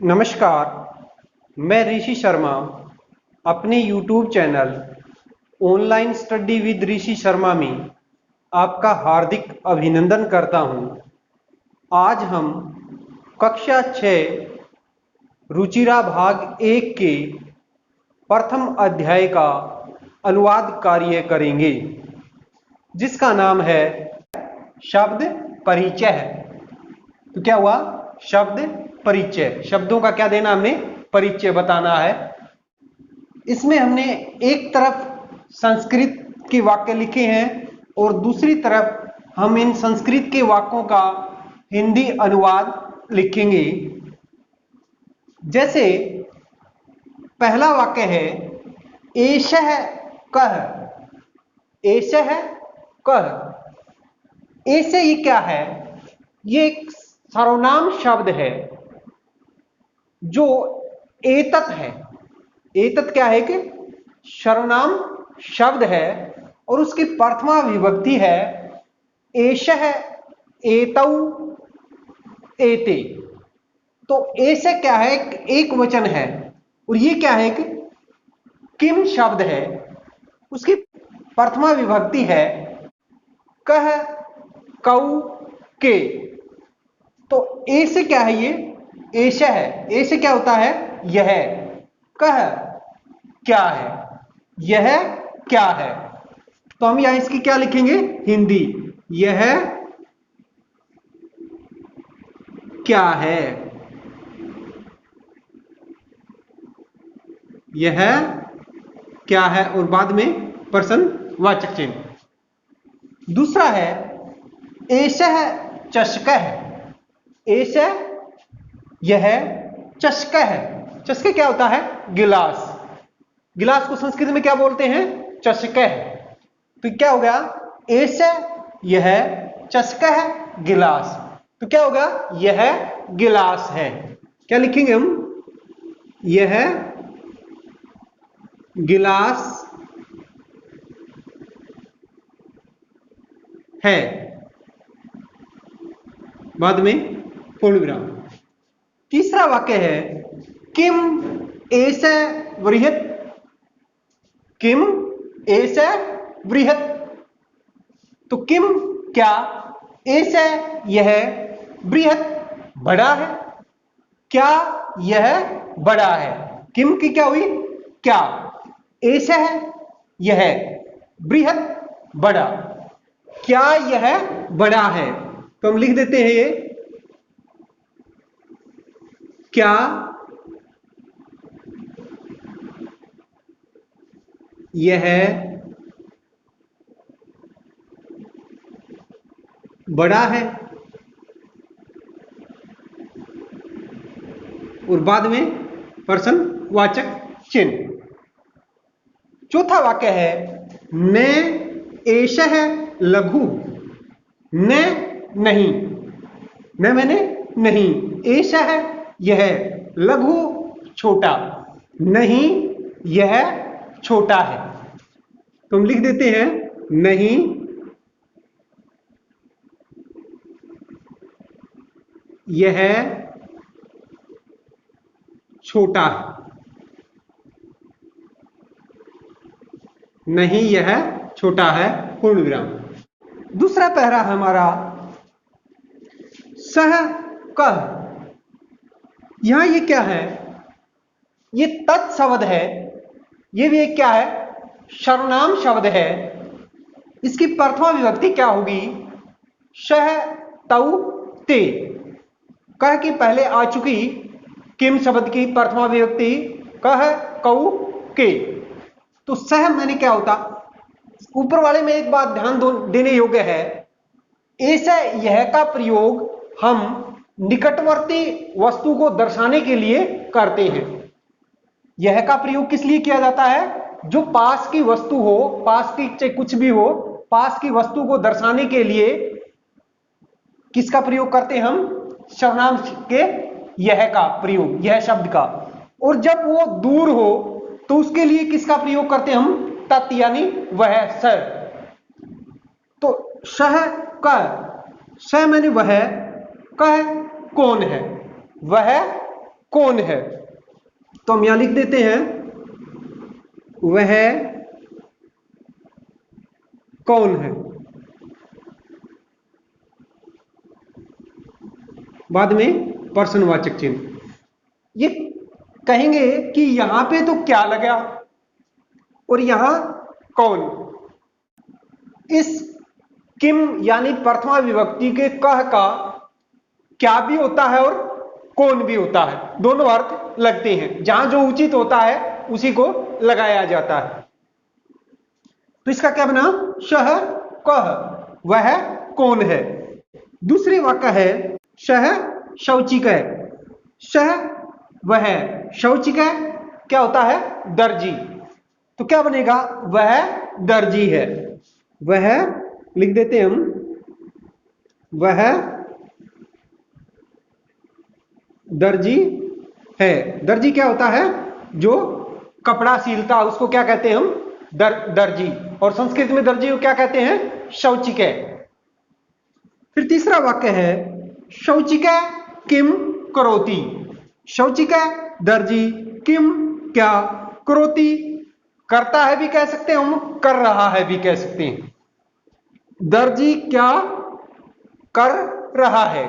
नमस्कार, मैं ऋषि शर्मा अपने YouTube channel online study with Rishi Sharma में आपका हार्दिक अभिनंदन करता हूं। आज हम कक्षा 6 रुचिरा भाग 1 के प्रथम अध्याय का अनुवाद कार्य करेंगे, जिसका नाम है शब्द परिचय। तो क्या हुआ? शब्द परिचय। शब्दों का क्या देना, हमने परिचय बताना है। इसमें हमने एक तरफ संस्कृत के वाक्य लिखे हैं और दूसरी तरफ हम इन संस्कृत के वाक्यों का हिंदी अनुवाद लिखेंगे। जैसे पहला वाक्य है एषः कः। एषः कः, ऐसे ये क्या है? ये एक सर्वनाम शब्द है जो एतत् है। एतत् क्या है? कि सर्वनाम शब्द है और उसकी प्रथमा विभक्ति है एषः, एतौ, एते। तो ऐसे क्या है? एक वचन है। और ये क्या है? कि किम शब्द है, उसकी प्रथमा विभक्ति है कह, कौ, के। तो ऐसे क्या है? ये ऐसा है। ऐसे क्या होता है? यह। कह क्या है? यह क्या है? तो हम यहां इसकी क्या लिखेंगे? हिंदी। यह क्या है? यह क्या है? और बाद में प्रश्नवाचक चिन्ह। दूसरा है एषः चषकः। एषः, यह चषकः। चषक क्या होता है? गिलास। गिलास को संस्कृत में क्या बोलते हैं? चषकः। तो क्या हो गया? एषः, यह चषकः, गिलास। तो क्या होगा? यह गिलास है। क्या लिखेंगे हम? यह गिलास है, बाद में पूर्ण विराम। तीसरा वाक्य है किम एषः बृहत्। किम एषः बृहत्। तो किम क्या, एषः यह, बृहत् बड़ा है। क्या यह बड़ा है? किम की क्या हुई? क्या। एषः यह, बृहत् बड़ा। क्या यह बड़ा है? तो हम लिख देते हैं ये क्या यह बड़ा है, और बाद में प्रश्नवाचक चिन्ह। चौथा वाक्य है न एषः लघु। न नहीं। न मैंने नहीं। एषः यह, लघु छोटा। नहीं यह छोटा है। तो हम लिख देते हैं नहीं यह छोटा है। नहीं यह छोटा है, पूर्ण विराम। दूसरा पैरा हमारा सह कह। यहां ये क्या है? ये तत् शब्द है। ये भी एक क्या है? सर्वनाम शब्द है। इसकी प्रथमा विभक्ति क्या होगी? सह, तौ, ते। कह की पहले आ चुकी किम शब्द की प्रथमा विभक्ति कह, कौ, के। तो सह मैंने क्या होता? ऊपर वाले में एक बात ध्यान देने योग्य है, ऐसे यह का प्रयोग हम निकटवर्ती वस्तु को दर्शाने के लिए करते हैं। यह का प्रयोग किस लिए किया जाता है? जो पास की वस्तु हो, पास की चाहे कुछ भी हो, पास की वस्तु को दर्शाने के लिए किसका प्रयोग करते हैं हम? सर्वनाम के यह का प्रयोग, यह शब्द का। और जब वो दूर हो तो उसके लिए किसका प्रयोग करते हैं हम? तत्, यानी वह, स। तो सह कह, स मैंने वह, कह कौन है? वह कौन है। तो हम यहां लिख देते हैं वह कौन है, बाद में प्रश्नवाचक चिन्ह। ये कहेंगे कि यहां पे तो क्या लगा और यहां कौन। इस किम यानी प्रथमा विभक्ति के कह का क्या भी होता है और कौन भी होता है, दोनों अर्थ लगते हैं। जहां जो उचित होता है उसी को लगाया जाता है। तो इसका क्या बना, शह कह वह कौन है। दूसरे वाक्य है शह शौचिकय। शह वह शौचिकय क्या होता है, दर्जी। तो क्या बनेगा, वह दर्जी है। वह लिख देते हम, वह दर्जी है। दर्जी क्या होता है, जो कपड़ा सीलता, उसको क्या कहते हैं हम, दर्जी। और संस्कृत में दर्जी को क्या कहते हैं, शौचिकय। फिर तीसरा वाक्य है शौचिकय किम करोति। शौचिकय दर्जी, किम क्या, करोति करता है भी कह सकते हैं हम, कर रहा है भी कह सकते हैं। दर्जी क्या कर रहा है,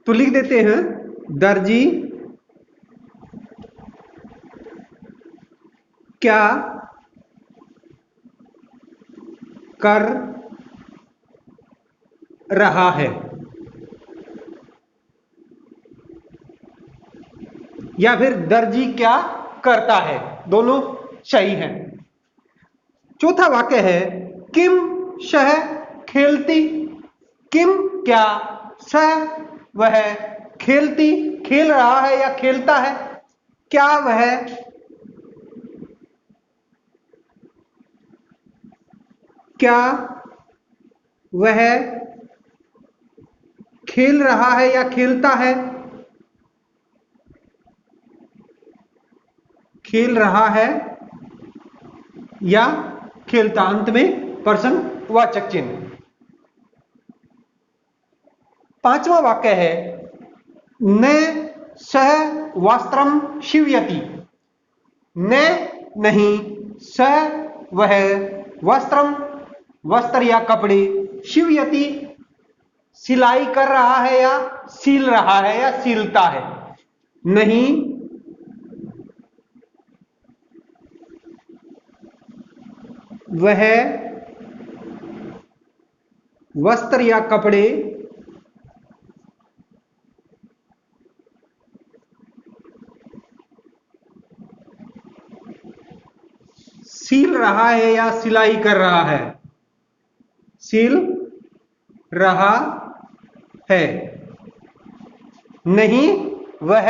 तो लिख देते हैं दर्जी क्या कर रहा है, या फिर दर्जी क्या करता है, दोनों सही हैं। चौथा वाक्य है किम शह खेलती। किम क्या, शह वह खेलती, खेल रहा है या खेलता है, क्या वह क्या वह खेल रहा है या खेलता है, खेल रहा है या खेलता, अंत में प्रश्नवाचक चिन्ह। पांचवा वाक्य है न सह वस्त्रम शिवयति। न नहीं, सह वह, वस्त्रम वस्त्र या कपड़े, शिवयति सिलाई कर रहा है या सील रहा है या सीलता है। नहीं वह वस्त्र या कपड़े सील रहा है या सिलाई कर रहा है, सील रहा है। नहीं वह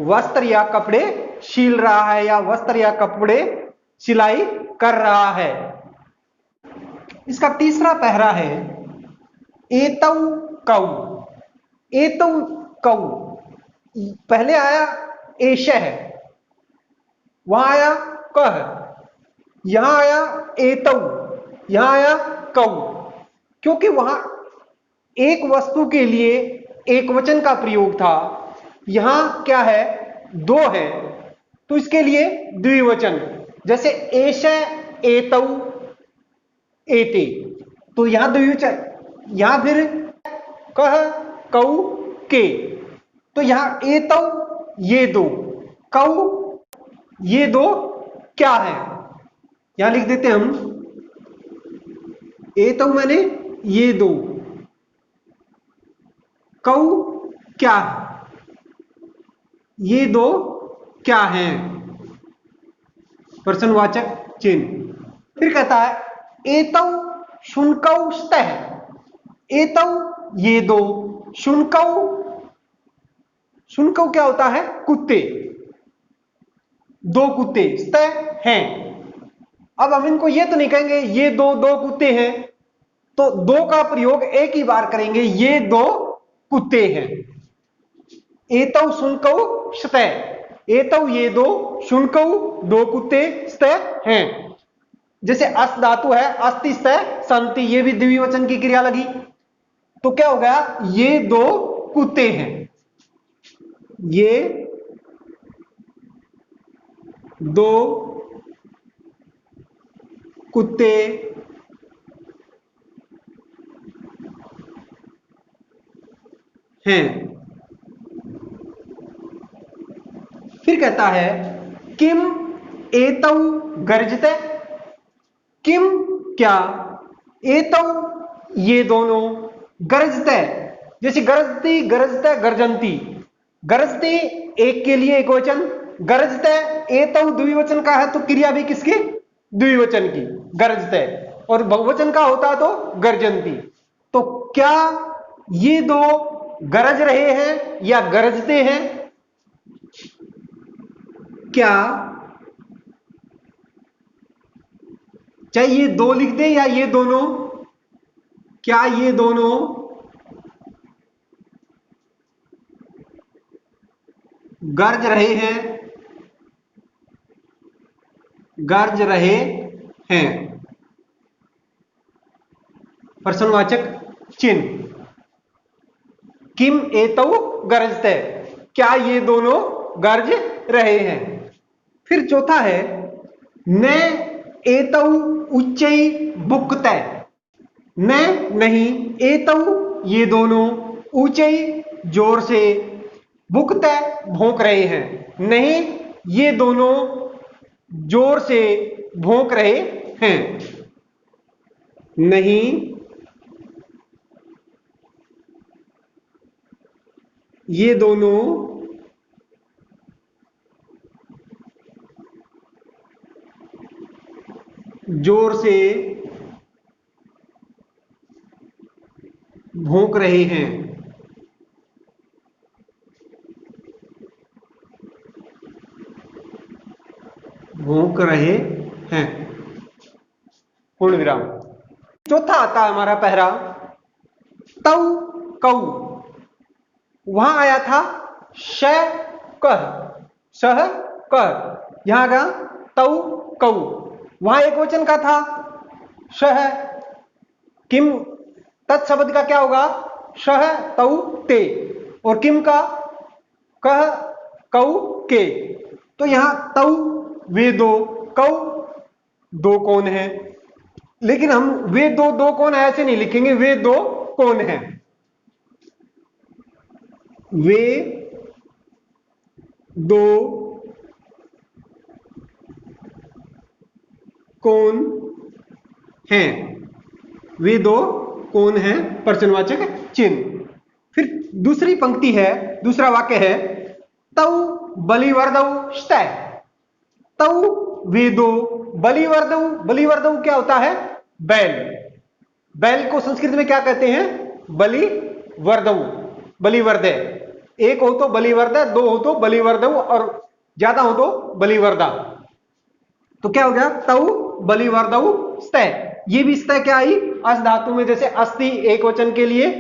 वस्त्र या कपड़े सील रहा है या वस्त्र या कपड़े सिलाई कर रहा है। इसका तीसरा पहरा है एतौ कौ। एतौ कौ, पहले आया एशः, वहां आया कह, यहां आया एतौ, यहां आया कौ। क्योंकि वहां एक वस्तु के लिए एक वचन का प्रयोग था, यहां क्या है, दो है, तो इसके लिए द्विवचन। जैसे एश एतौ एते, तो यहां द्विवचन, यहां फिर कह कौ के, तो यहां एतौ ये दो, कौ ये दो क्या है, यहां लिख देते हम एतौ मैंने ये दो, कौ क्या है, ये दो क्या है, प्रश्नवाचक चिन्ह। फिर कहता है एतौ शुनकौ स्तः। एतौ ये दो, शुनकौ, शुनकौ क्या होता है, कुत्ते, दो कुत्ते, स्तः हैं। अब हम इनको ये तो नहीं कहेंगे ये दो दो कुत्ते हैं, तो दो का प्रयोग एक ही बार करेंगे, ये दो कुत्ते हैं। एतौ शुनकौ स्तः, एतौ ये दो, शुनकौ दो कुत्ते, स्तः हैं। जैसे अस्त धातु है, अस्ति स्तः सन्ति, ये भी द्विवचन की क्रिया लगी, तो क्या हो गया, ये दो कुत्ते हैं, ये दो कुत्ते हैं। फिर कहता है किम एतौ गर्जते, किम क्या, एतौ ये दोनों, गर्जते जैसे गरजती गरजते गर्जंती, गरजते एक के लिए एक वचन, गरजते एतौ द्विवचन का है तो क्रिया भी किसकी, द्विवचन की, गरजते, और बहुवचन का होता तो गर्जंती। तो क्या ये दो गरज रहे हैं या गरजते हैं? क्या, चाहे ये दो लिख दे या ये दोनों, क्या ये दोनों गरज रहे हैं, गरज रहे हैं, प्रश्नवाचक चिन्ह, किम एतौ गरजते, क्या ये दोनों गरज रहे हैं। फिर चौथा है न एतौ उच्चै बुकते, न नहीं, एतौ ये दोनों, ऊंचाई जोर से, बुकते भौंक रहे हैं, नहीं ये दोनों जोर से भौंक रहे हैं, नहीं ये दोनों जोर से भौंक रहे हैं। भौंक रहे हैं, पूर्ण विराम। चौथा आता है हमारा पहरा तौ कौ, वहां आया था श कह, सह कह, यहां का तौ कौ, वहां एक वचन का था सह, किम तत्शब्द का क्या होगा, सह तौ ते, और किम का कह कौ के। तो यहां तौ वे दो, कौ दो कौन है, लेकिन हम वे दो दो कौन है ऐसे नहीं लिखेंगे, वे दो कौन है, वे दो कौन हैं, वे दो कौन हैं, प्रश्नवाचक चिन्ह। फिर दूसरी पंक्ति है, दूसरा वाक्य है तौ बलिवर्दौ स्तै, तौ वे दो, बलिवर्दौ, बलिवर्दौ क्या होता है, बैल, बैल को संस्कृत में क्या कहते हैं, बलिवर्दौ, बलिवर्दे, एक हो तो बलिवर्दे, दो हो तो बलिवर्दौ, और ज्यादा हो तो बलिवर्दा। तो क्या हो गया तौ बलिवर्दौ स्तै, ये भी स्तै क्या आई, अस धातु में, जैसे अस्ति एक वचन के लिए,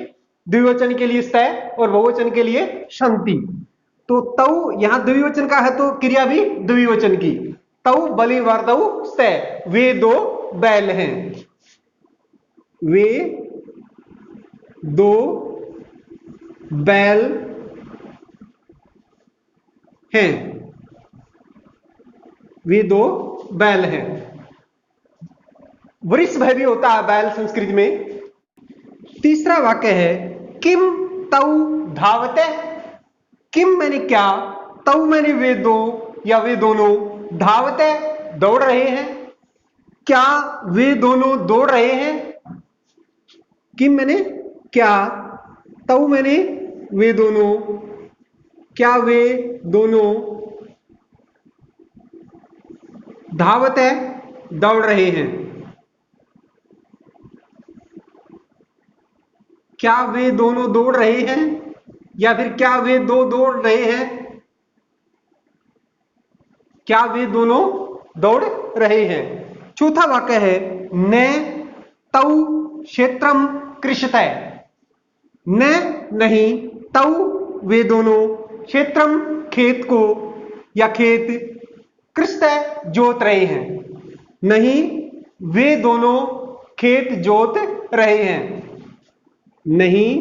द्विवचन के लिए स्तै, और बहुवचन के लिए शंति। तो तौ यहां द्विवचन का है तो क्रिया भी द्विवचन की, तौ बलिवर्दौ स्तै, वे दो बैल हैं, वे दो बैल हैं, वे दो बैल हैं। वृषभ भी होता है बैल संस्कृत में। तीसरा वाक्य है किम तौ धावते, किम मैंने क्या, तौ मैंने वे दो या वे दोनों, धावते दौड़ रहे हैं, क्या वे दोनों दौड़ रहे हैं, किम मैंने क्या, तौ मैंने वे दोनों, क्या वे दोनों धावते दौड़ रहे हैं, क्या वे दोनों दौड़ रहे हैं, या फिर क्या वे दो दौड़ रहे हैं, क्या वे दोनों दौड़ रहे हैं। चौथा वाक्य है न तौ क्षेत्रम कृषतै, न नहीं, तौ वे दोनों, क्षेत्रम खेत को या खेत, कृषतै जोत रहे हैं, नहीं वे दोनों खेत जोत रहे हैं, नहीं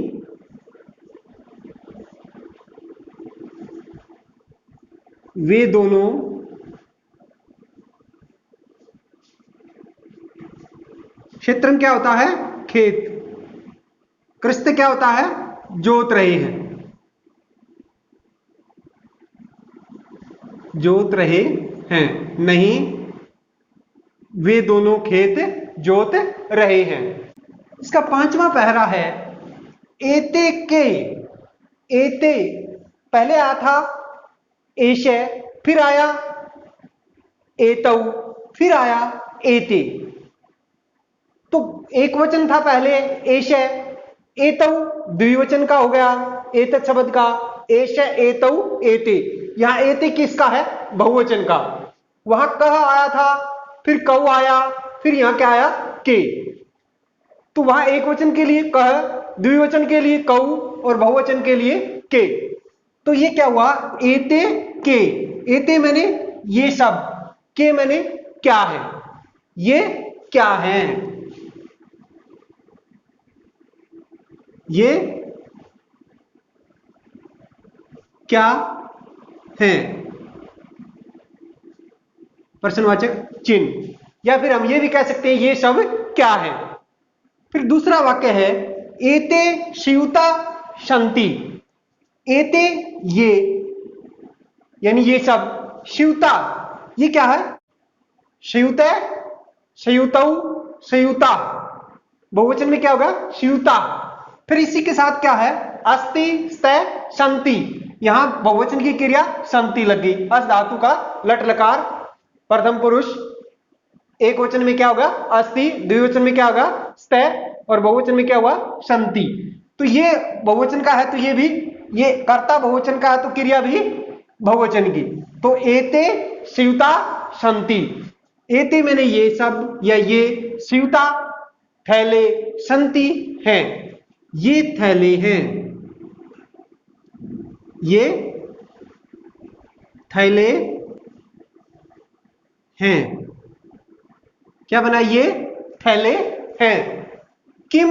वे दोनों क्षेत्रम क्या होता है? खेत। कृष्ट क्या होता है? जोत रहे हैं, जोत रहे हैं, नहीं वे दोनों खेत जोत रहे हैं। इसका पांचवा पहरा है एते के। एते पहले आया था एशे, फिर आया एतौ, फिर आया एते। तो एक वचन था पहले एशे, एतौ द्विवचन का हो गया एतत् शब्द का, एशे एतौ एते। यहां एते किसका है? बहुवचन का। वहां कह आया था, फिर कौ आया, फिर यहां क्या आया? के। तो वहां एक वचन के लिए कह, द्विवचन के लिए कौ और बहुवचन के लिए के। तो ये क्या हुआ? एते के। एते मैंने ये सब, के मैंने क्या है, ये क्या है, ये क्या है, प्रश्नवाचक चिन्ह। या फिर हम ये भी कह सकते हैं ये सब क्या है। फिर दूसरा वाक्य है एते शिवता शांति। एते ये, यानी ये सब, शिवता ये क्या है? शिवते, शिवतौ, शिवता, बहुवचन में क्या होगा? शिवता। फिर इसी के साथ क्या है? अस्ति स्ते शांति। यहां बहुवचन की क्रिया शांति लग गई। अस धातु का लट लकार प्रथम पुरुष, एक वचन में क्या होगा? अस्ति, द्विवचन में क्या होगा? स्ते, और बहुवचन में क्या हुआ? शांति। तो ये बहुवचन का है, तो ये भी, ये कर्ता बहुवचन का है तो क्रिया भी बहुवचन की। तो एते शिवता शांति। एते मैंने ये सब या ये, शिवता थैले, शांति हैं, ये थैले हैं, ये थैले हैं। क्या बना? ये थैले हैं। किम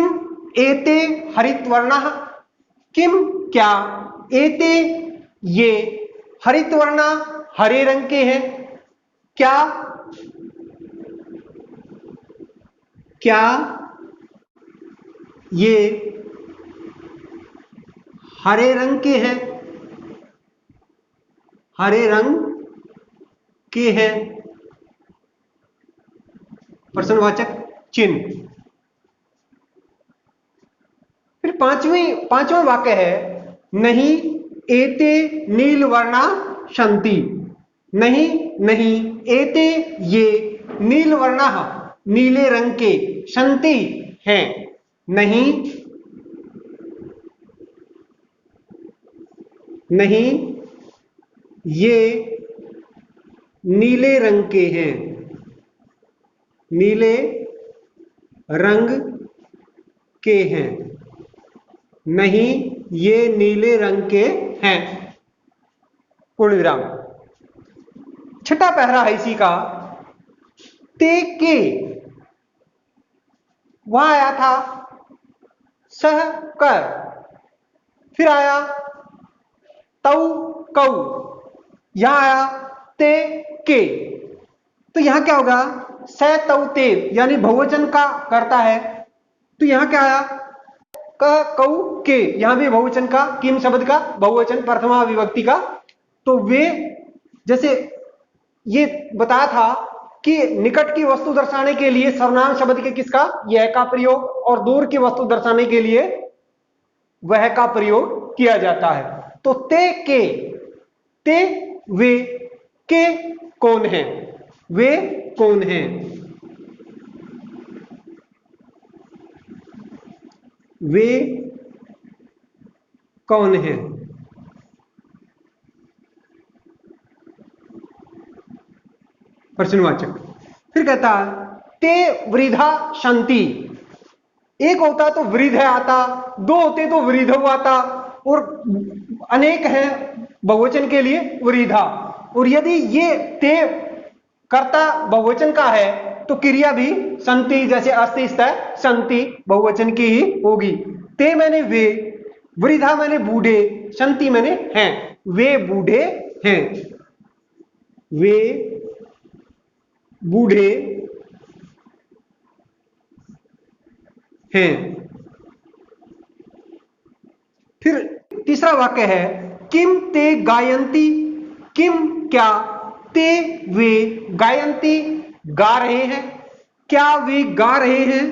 एते हरितवर्णः। किम क्या, एते ये, हरितवर्णा हरे रंग के हैं। क्या, क्या ये हरे रंग के हैं, हरे रंग के हैं, प्रश्नवाचक चिन्ह। फिर पांचवा वाक्य है नहीं एते नीलवर्णा शांति। नहीं, नहीं एते ये, नीलवर्णा नीले रंग के, शांति हैं। नहीं, नहीं ये नीले रंग के हैं, नीले रंग के हैं। नहीं ये नीले रंग के हैं, पूर्ण विराम। छठा पहरा है इसी का ते के। वहां आया था सह कर, फिर आया तौ कौ, यहां आया ते के। तो यहां क्या होगा? स तौ ते, यानी बहुवचन का करता है। तो यहां क्या आया? क कौ के, यहां भी बहुवचन का, किम शब्द का बहुवचन प्रथमा विभक्ति का। तो वे, जैसे ये बताया था कि निकट की वस्तु दर्शाने के लिए सर्वनाम शब्द के किसका? यह का प्रयोग, और दूर की वस्तु दर्शाने के लिए वह का प्रयोग किया जाता है। तो ते के, ते वे, के कौन है, वे कौन है, वे कौन है, प्रश्नवाचक। फिर कहता ते वृद्धा शांति। एक होता तो वृद्ध आता, दो होते तो वृद्ध आता, और अनेक है बहुवचन के लिए वृद्धा। और यदि ये ते कर्ता बहुवचन का है तो क्रिया भी संति, जैसे अस्ति स्थ संति बहुवचन की ही होगी। ते मैंने वे, वृद्धा मैंने बूढ़े, संति मैंने हैं, वे बूढ़े हैं, वे बूढ़े हैं। फिर तीसरा वाक्य है किम ते गायंती, किम क्या, ते वे गायंती गा रहे हैं, क्या वे गा रहे हैं,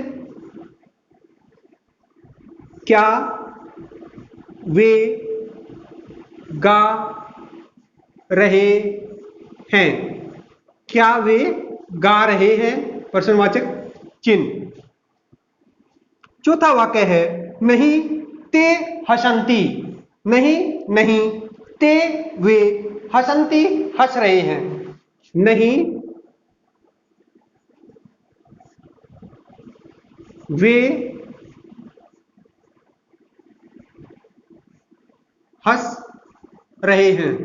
क्या वे गा रहे हैं, क्या वे गा रहे हैं, प्रश्नवाचक चिन्ह। चौथा वाक्य है नहीं ते हसंती, नहीं नहीं ते वे हसंती हंस रहे हैं, नहीं वे हंस रहे हैं।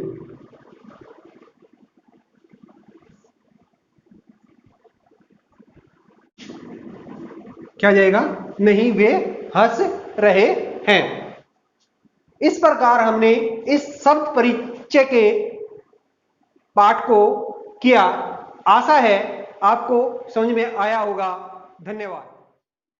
क्या जाएगा? नहीं वे हंस रहे हैं। इस प्रकार हमने इस शब्द परिचय के पाठ को किया। आशा है आपको समझ में आया होगा। धन्यवाद।